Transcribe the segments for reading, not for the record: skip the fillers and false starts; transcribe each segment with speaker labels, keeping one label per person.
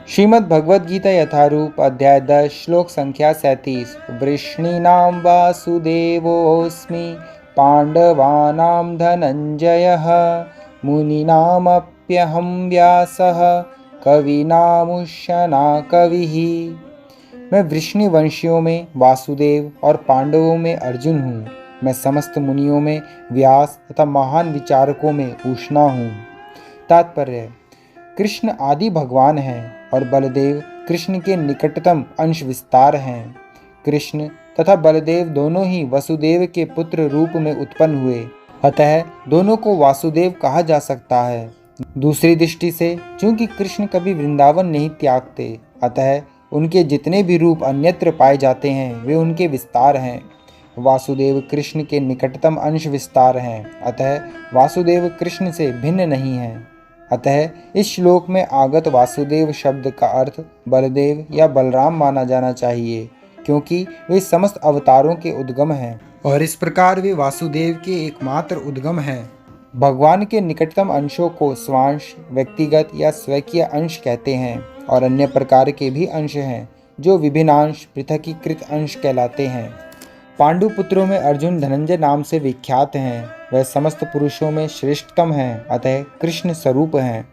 Speaker 1: श्रीमद् भगवद गीता यथारूप अध्याय 10 श्लोक संख्या 37। वृष्णीनां वासुदेवोऽस्मि पांडवानां धनंजयः मुनीनामप्यहं व्यासः कवीनामुष्यना कविः। मैं वृष्णि वंशियों में वासुदेव और पांडवों में अर्जुन हूँ। मैं समस्त मुनियों में व्यास तथा महान विचारकों में उष्णा हूँ। तात्पर्य: कृष्ण आदि भगवान हैं और बलदेव कृष्ण के निकटतम अंश विस्तार हैं। कृष्ण तथा बलदेव दोनों ही वसुदेव के पुत्र रूप में उत्पन्न हुए, अतः दोनों को वासुदेव कहा जा सकता है। दूसरी दृष्टि से चूंकि कृष्ण कभी वृंदावन नहीं त्यागते, अतः उनके जितने भी रूप अन्यत्र पाए जाते हैं वे उनके विस्तार हैं। वासुदेव कृष्ण के निकटतम अंश विस्तार हैं, अतः वासुदेव कृष्ण से भिन्न नहीं हैं। अतः इस श्लोक में आगत वासुदेव शब्द का अर्थ बलदेव या बलराम माना जाना चाहिए, क्योंकि वे समस्त अवतारों के उद्गम हैं और इस प्रकार वे वासुदेव के एकमात्र उद्गम हैं। भगवान के निकटतम अंशों को स्वांश, व्यक्तिगत या स्वकीय अंश कहते हैं और अन्य प्रकार के भी अंश हैं जो विभिन्नांश, पृथकीकृत अंश कहलाते हैं। पांडु पुत्रों में अर्जुन धनंजय नाम से विख्यात हैं। वह समस्त पुरुषों में श्रेष्ठतम हैं, अतः कृष्ण स्वरूप हैं।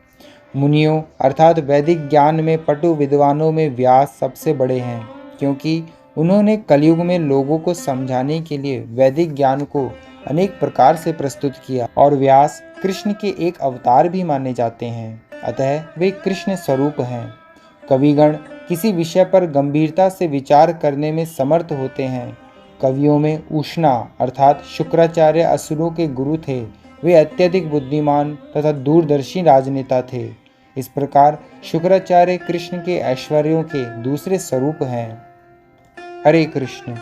Speaker 1: मुनियों अर्थात वैदिक ज्ञान में पटु विद्वानों में व्यास सबसे बड़े हैं, क्योंकि उन्होंने कलयुग में लोगों को समझाने के लिए वैदिक ज्ञान को अनेक प्रकार से प्रस्तुत किया और व्यास कृष्ण के एक अवतार भी माने जाते हैं, अतः वे कृष्ण स्वरूप हैं। कविगण किसी विषय पर गंभीरता से विचार करने में समर्थ होते हैं। कवियों में उष्णा अर्थात शुक्राचार्य असुरों के गुरु थे। वे अत्यधिक बुद्धिमान तथा दूरदर्शी राजनेता थे। इस प्रकार शुक्राचार्य कृष्ण के ऐश्वर्यों के दूसरे स्वरूप हैं। हरे कृष्ण।